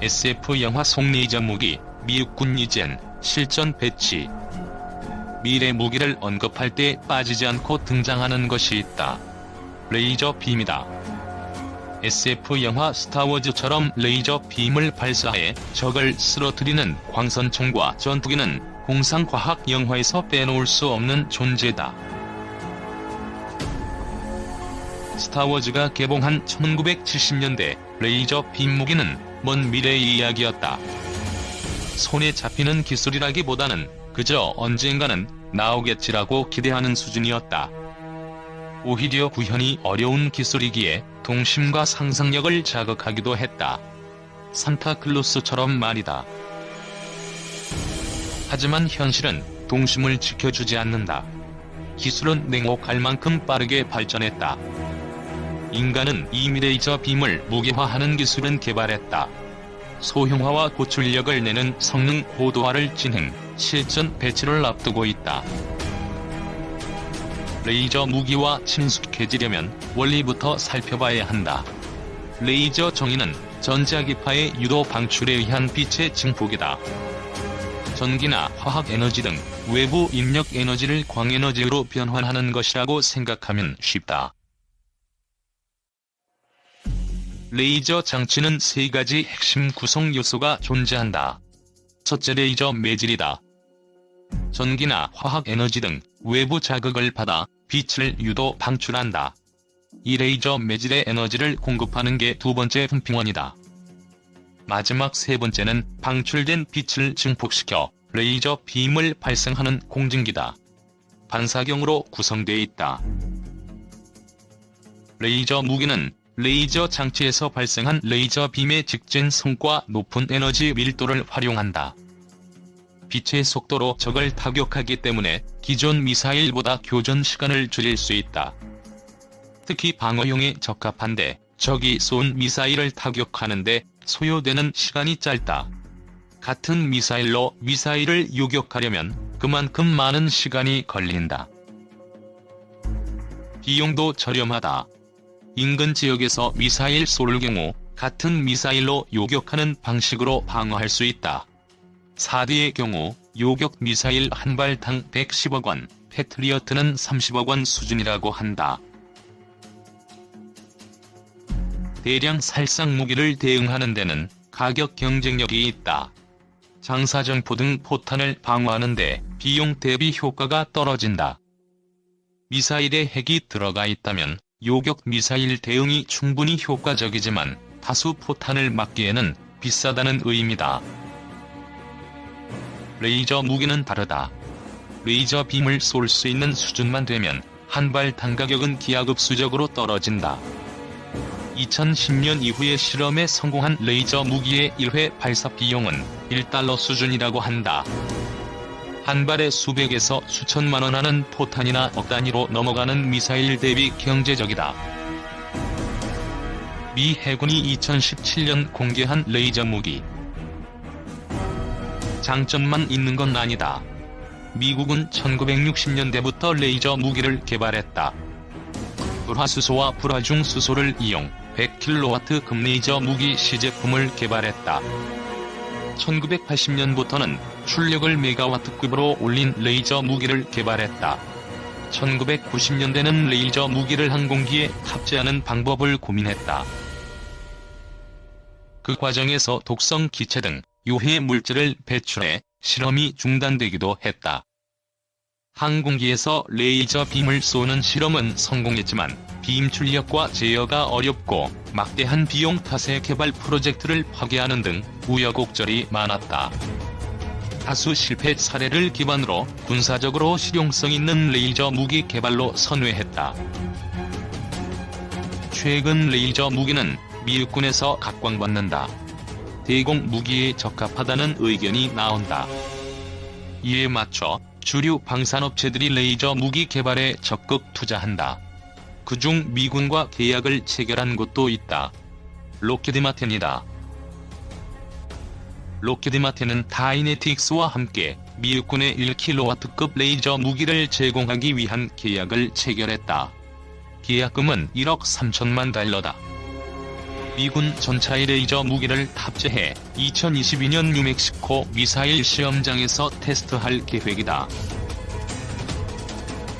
SF 영화 속 레이저 무기, 미국군 이젠 실전 배치. 미래 무기를 언급할 때 빠지지 않고 등장하는 것이 있다. 레이저 빔이다. SF 영화 스타워즈처럼 레이저 빔을 발사해 적을 쓰러뜨리는 광선총과 전투기는 공상과학 영화에서 빼놓을 수 없는 존재다. 스타워즈가 개봉한 1970년대 레이저 빔 무기는 먼 미래의 이야기였다. 손에 잡히는 기술이라기보다는 그저 언젠가는 나오겠지라고 기대하는 수준이었다. 오히려 구현이 어려운 기술이기에 동심과 상상력을 자극하기도 했다. 산타클로스처럼 말이다. 하지만 현실은 동심을 지켜주지 않는다. 기술은 냉혹할 만큼 빠르게 발전했다. 인간은 이미 레이저 빔을 무기화하는 기술은 개발했다. 소형화와 고출력을 내는 성능 고도화를 진행, 실전 배치를 앞두고 있다. 레이저 무기와 친숙해지려면 원리부터 살펴봐야 한다. 레이저 정의는 전자기파의 유도 방출에 의한 빛의 증폭이다. 전기나 화학 에너지 등 외부 입력 에너지를 광에너지로 변환하는 것이라고 생각하면 쉽다. 레이저 장치는 세 가지 핵심 구성 요소가 존재한다. 첫째, 레이저 매질이다. 전기나 화학 에너지 등 외부 자극을 받아 빛을 유도 방출한다. 이 레이저 매질의 에너지를 공급하는 게 두 번째 펌핑원이다. 마지막 세 번째는 방출된 빛을 증폭시켜 레이저 빔을 발생하는 공증기다. 반사경으로 구성되어 있다. 레이저 무기는 레이저 장치에서 발생한 레이저 빔의 직진성과 높은 에너지 밀도를 활용한다. 빛의 속도로 적을 타격하기 때문에 기존 미사일보다 교전 시간을 줄일 수 있다. 특히 방어용에 적합한데 적이 쏜 미사일을 타격하는데 소요되는 시간이 짧다. 같은 미사일로 미사일을 요격하려면 그만큼 많은 시간이 걸린다. 비용도 저렴하다. 인근 지역에서 미사일 쏠 경우 같은 미사일로 요격하는 방식으로 방어할 수 있다. 사드의 경우 요격 미사일 한 발당 110억 원, 패트리어트는 30억 원 수준이라고 한다. 대량 살상 무기를 대응하는 데는 가격 경쟁력이 있다. 장사정포 등 포탄을 방어하는데 비용 대비 효과가 떨어진다. 미사일에 핵이 들어가 있다면 요격 미사일 대응이 충분히 효과적이지만 다수 포탄을 막기에는 비싸다는 의미다. 레이저 무기는 다르다. 레이저 빔을 쏠 수 있는 수준만 되면 한 발 단가격은 기하급수적으로 떨어진다. 2010년 이후에 실험에 성공한 레이저 무기의 1회 발사 비용은 $1 수준이라고 한다. 한 발에 수백에서 수천만 원 하는 포탄이나 억 단위로 넘어가는 미사일 대비 경제적이다. 미 해군이 2017년 공개한 레이저 무기. 장점만 있는 건 아니다. 미국은 1960년대부터 레이저 무기를 개발했다. 불화수소와 불화중 수소를 이용 100kW 금레이저 무기 시제품을 개발했다. 1980년부터는 출력을 메가와트급으로 올린 레이저 무기를 개발했다. 1990년대는 레이저 무기를 항공기에 탑재하는 방법을 고민했다. 그 과정에서 독성 기체 등 유해 물질을 배출해 실험이 중단되기도 했다. 항공기에서 레이저 빔을 쏘는 실험은 성공했지만 빔 출력과 제어가 어렵고 막대한 비용 탓에 개발 프로젝트를 파기하는 등 우여곡절이 많았다. 다수 실패 사례를 기반으로 군사적으로 실용성 있는 레이저 무기 개발로 선회했다. 최근 레이저 무기는 미국군에서 각광받는다. 대공 무기에 적합하다는 의견이 나온다. 이에 맞춰 주류 방산업체들이 레이저 무기 개발에 적극 투자한다. 그중 미군과 계약을 체결한 곳도 있다. 록히드 마틴이다. 록히드 마틴은 다이내틱스와 함께 미국군에 1kW급 레이저 무기를 제공하기 위한 계약을 체결했다. 계약금은 $1억 3천만 달러다. 미군 전차의 레이저 무기를 탑재해 2022년 뉴멕시코 미사일 시험장에서 테스트할 계획이다.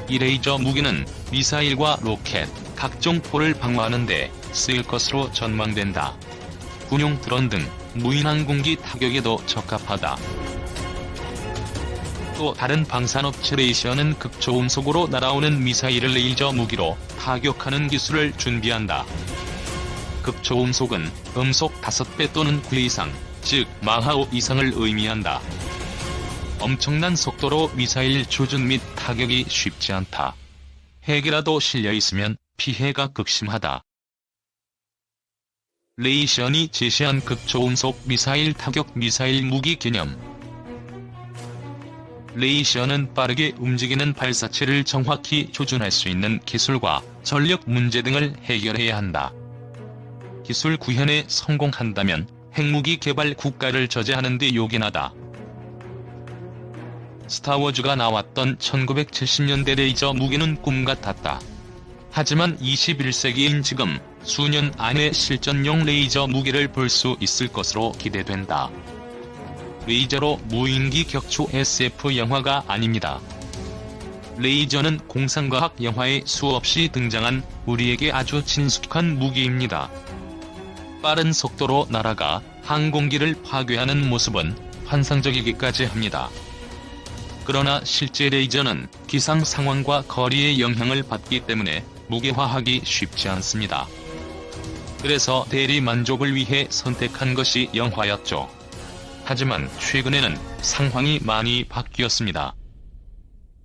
이 레이저 무기는 미사일과 로켓, 각종 포를 방어하는 데 쓰일 것으로 전망된다. 군용 드론 등 무인 항공기 타격에도 적합하다. 또 다른 방산업체 레이저는 극초음속으로 날아오는 미사일을 레이저 무기로 타격하는 기술을 준비한다. 극초음속은 음속 5배 또는 9 이상, 즉 마하 5 이상을 의미한다. 엄청난 속도로 미사일 조준 및 타격이 쉽지 않다. 핵이라도 실려 있으면 피해가 극심하다. 레이션이 제시한 극초음속 미사일 타격 미사일 무기 개념. 레이션은 빠르게 움직이는 발사체를 정확히 조준할 수 있는 기술과 전력 문제 등을 해결해야 한다. 기술 구현에 성공한다면 핵무기 개발 국가를 저지하는 데 요긴하다. 스타워즈가 나왔던 1970년대 레이저 무기는 꿈 같았다. 하지만 21세기인 지금 수년 안에 실전용 레이저 무기를 볼 수 있을 것으로 기대된다. 레이저로 무인기 격추 SF 영화가 아닙니다. 레이저는 공상과학 영화에 수없이 등장한 우리에게 아주 친숙한 무기입니다. 빠른 속도로 날아가 항공기를 파괴하는 모습은 환상적이기까지 합니다. 그러나 실제 레이저는 기상 상황과 거리의 영향을 받기 때문에 무기화하기 쉽지 않습니다. 그래서 대리 만족을 위해 선택한 것이 영화였죠. 하지만 최근에는 상황이 많이 바뀌었습니다.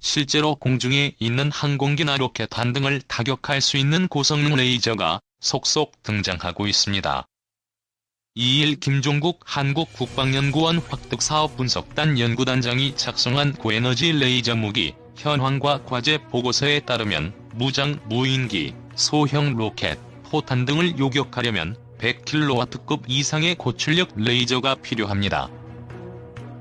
실제로 공중에 있는 항공기나 로켓 등을 타격할 수 있는 고성능 레이저가 속속 등장하고 있습니다. 2일 김종국 한국국방연구원 확득사업분석단 연구단장이 작성한 고에너지 레이저 무기 현황과 과제 보고서에 따르면 무장 무인기, 소형 로켓, 포탄 등을 요격하려면 100kW급 이상의 고출력 레이저가 필요합니다.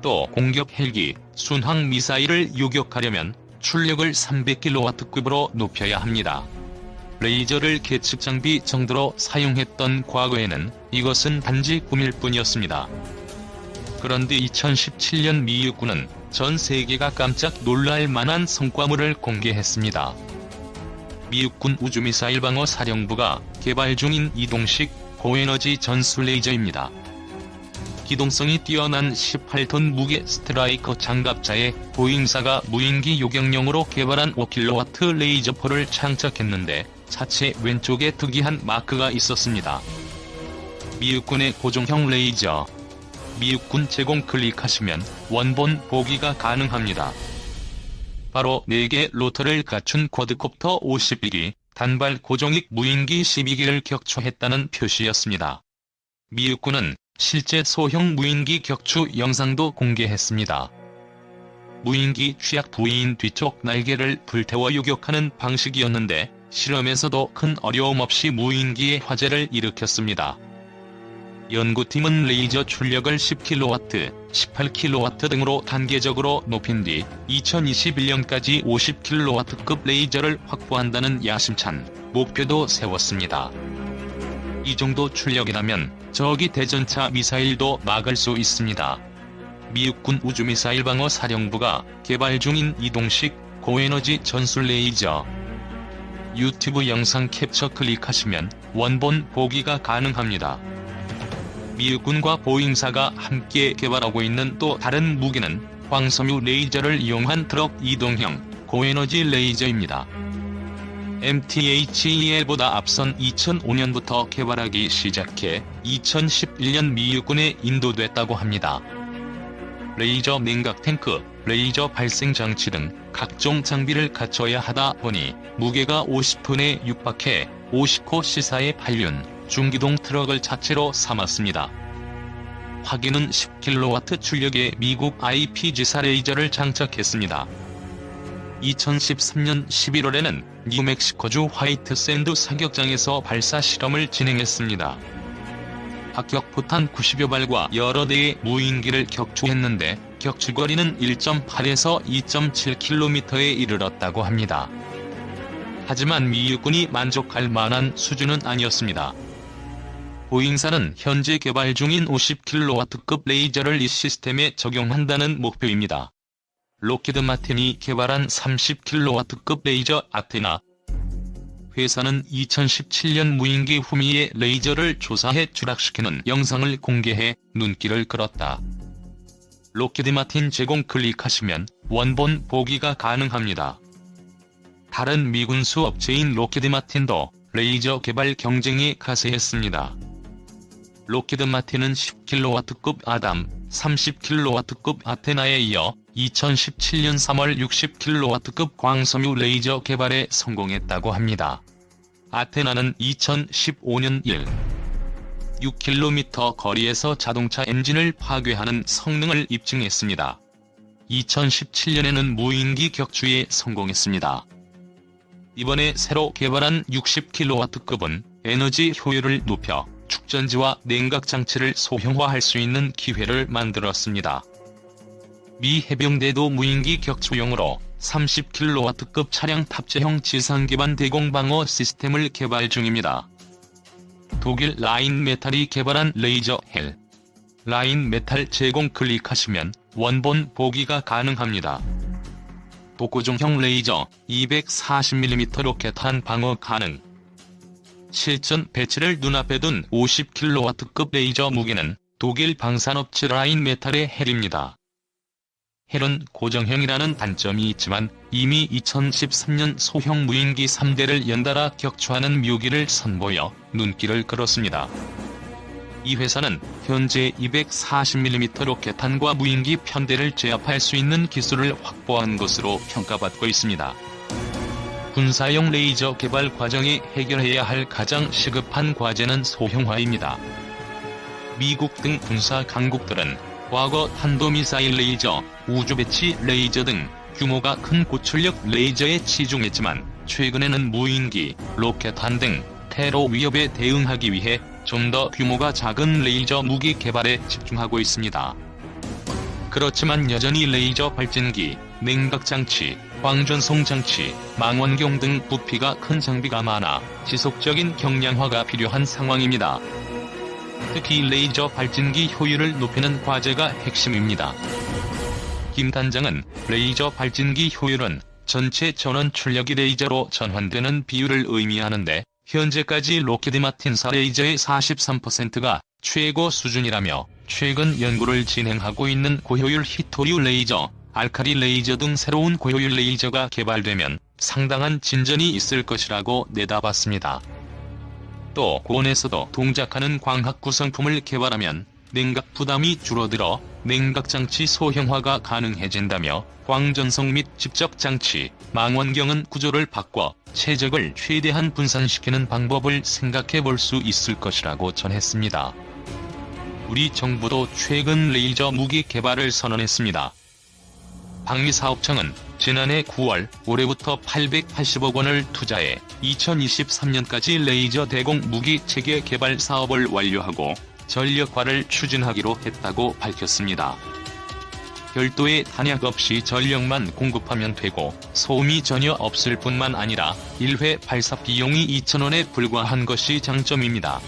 또 공격 헬기, 순항 미사일을 요격하려면 출력을 300kW급으로 높여야 합니다. 레이저를 계측 장비 정도로 사용했던 과거에는 이것은 단지 꿈일 뿐이었습니다. 그런데 2017년 미 육군은 전 세계가 깜짝 놀랄 만한 성과물을 공개했습니다. 미 육군 우주미사일방어 사령부가 개발 중인 이동식 고에너지 전술 레이저입니다. 기동성이 뛰어난 18톤 무게 스트라이커 장갑차에 보잉사가 무인기 요격용으로 개발한 5kW 레이저포를 장착했는데 차체 왼쪽에 특이한 마크가 있었습니다. 미육군의 고정형 레이저. 미육군 제공 클릭하시면 원본 보기가 가능합니다. 바로 4개 로터를 갖춘 쿼드콥터 52기, 단발 고정익 무인기 12기를 격추했다는 표시였습니다. 미육군은 실제 소형 무인기 격추 영상도 공개했습니다. 무인기 취약 부위인 뒤쪽 날개를 불태워 요격하는 방식이었는데 실험에서도 큰 어려움 없이 무인기의 화재를 일으켰습니다. 연구팀은 레이저 출력을 10kW, 18kW 등으로 단계적으로 높인 뒤 2021년까지 50kW급 레이저를 확보한다는 야심찬 목표도 세웠습니다. 이 정도 출력이라면 저기 대전차 미사일도 막을 수 있습니다. 미육군 우주미사일방어 사령부가 개발 중인 이동식 고에너지 전술 레이저. 유튜브 영상 캡처 클릭하시면 원본 보기가 가능합니다. 미육군과 보잉사가 함께 개발하고 있는 또 다른 무기는 황섬유 레이저를 이용한 트럭 이동형 고에너지 레이저입니다. MTHEL보다 앞선 2005년부터 개발하기 시작해 2011년 미육군에 인도됐다고 합니다. 레이저 냉각 탱크, 레이저 발생 장치 등 각종 장비를 갖춰야 하다 보니 무게가 50톤에 육박해 50호 시사의 발륜, 중기동 트럭을 자체로 삼았습니다. 화기는 10kW 출력의 미국 IPG사 레이저를 장착했습니다. 2013년 11월에는 뉴멕시코주 화이트샌드 사격장에서 발사 실험을 진행했습니다. 합격 포탄 90여 발과 여러 대의 무인기를 격추했는데 격추거리는 1.8에서 2.7km에 이르렀다고 합니다. 하지만 미 육군이 만족할 만한 수준은 아니었습니다. 보잉사는 현재 개발 중인 50kW급 레이저를 이 시스템에 적용한다는 목표입니다. 록히드 마틴이 개발한 30kW급 레이저 아테나. 회사는 2017년 무인기 후미의 레이저를 조사해 추락시키는 영상을 공개해 눈길을 끌었다. 록히드 마틴 제공 클릭하시면 원본 보기가 가능합니다. 다른 미군수 업체인 록히드 마틴도 레이저 개발 경쟁에 가세했습니다. 록히드 마틴은 10kW급 아담, 30kW급 아테나에 이어 2017년 3월 60kW급 광섬유 레이저 개발에 성공했다고 합니다. 아테나는 2015년 6km 거리에서 자동차 엔진을 파괴하는 성능을 입증했습니다. 2017년에는 무인기 격추에 성공했습니다. 이번에 새로 개발한 60kW급은 에너지 효율을 높여 축전지와 냉각장치를 소형화할 수 있는 기회를 만들었습니다. 미 해병대도 무인기 격추용으로 30kW급 차량 탑재형 지상기반 대공방어 시스템을 개발 중입니다. 독일 라인메탈이 개발한 레이저 헬. 라인메탈 제공 클릭하시면 원본 보기가 가능합니다. 독고종형 레이저 240mm 로켓탄 방어 가능. 실전 배치를 눈앞에 둔 50kW급 레이저 무기는 독일 방산업체 라인메탈의 헬입니다. 헬은 고정형이라는 단점이 있지만 이미 2013년 소형 무인기 3대를 연달아 격추하는 묘기를 선보여 눈길을 끌었습니다. 이 회사는 현재 240mm 로켓탄과 무인기 편대를 제압할 수 있는 기술을 확보한 것으로 평가받고 있습니다. 군사용 레이저 개발 과정에 해결해야 할 가장 시급한 과제는 소형화입니다. 미국 등 군사 강국들은 과거 탄도미사일 레이저, 우주배치 레이저 등 규모가 큰 고출력 레이저에 치중했지만 최근에는 무인기, 로켓탄 등 테러 위협에 대응하기 위해 좀 더 규모가 작은 레이저 무기 개발에 집중하고 있습니다. 그렇지만 여전히 레이저 발진기, 냉각장치, 광전송장치, 망원경 등 부피가 큰 장비가 많아 지속적인 경량화가 필요한 상황입니다. 특히 레이저 발진기 효율을 높이는 과제가 핵심입니다. 김 단장은 레이저 발진기 효율은 전체 전원 출력이 레이저로 전환되는 비율을 의미하는데 현재까지 록히드 마틴사 레이저의 43%가 최고 수준이라며 최근 연구를 진행하고 있는 고효율 히토류 레이저, 알카리 레이저 등 새로운 고효율 레이저가 개발되면 상당한 진전이 있을 것이라고 내다봤습니다. 또 고온에서도 동작하는 광학 구성품을 개발하면 냉각 부담이 줄어들어 냉각장치 소형화가 가능해진다며 광전송 및 집적장치, 망원경은 구조를 바꿔 최적을 최대한 분산시키는 방법을 생각해 볼 수 있을 것이라고 전했습니다. 우리 정부도 최근 레이저 무기 개발을 선언했습니다. 방위사업청은 지난해 9월 올해부터 880억 원을 투자해 2023년까지 레이저 대공 무기 체계 개발 사업을 완료하고 전력화를 추진하기로 했다고 밝혔습니다. 별도의 탄약 없이 전력만 공급하면 되고 소음이 전혀 없을 뿐만 아니라 1회 발사 비용이 2,000원에 불과한 것이 장점입니다.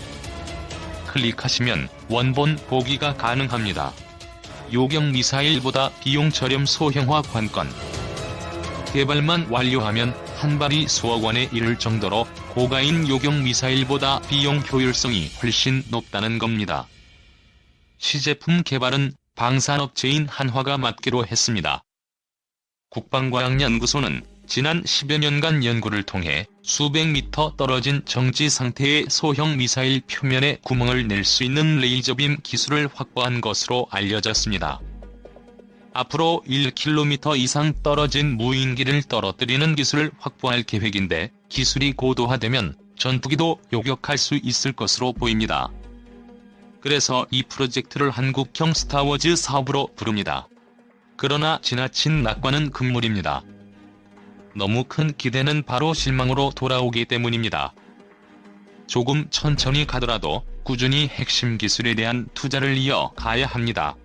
클릭하시면 원본 보기가 가능합니다. 요격 미사일보다 비용 저렴 소형화 관건. 개발만 완료하면 한 발이 수억 원에 이를 정도로 고가인 요격 미사일보다 비용 효율성이 훨씬 높다는 겁니다. 시제품 개발은 방산업체인 한화가 맡기로 했습니다. 국방과학연구소는 지난 10여 년간 연구를 통해 수백 미터 떨어진 정지 상태의 소형 미사일 표면에 구멍을 낼 수 있는 레이저빔 기술을 확보한 것으로 알려졌습니다. 앞으로 1km 이상 떨어진 무인기를 떨어뜨리는 기술을 확보할 계획인데 기술이 고도화되면 전투기도 요격할 수 있을 것으로 보입니다. 그래서 이 프로젝트를 한국형 스타워즈 사업으로 부릅니다. 그러나 지나친 낙관은 금물입니다. 너무 큰 기대는 바로 실망으로 돌아오기 때문입니다. 조금 천천히 가더라도 꾸준히 핵심 기술에 대한 투자를 이어가야 합니다.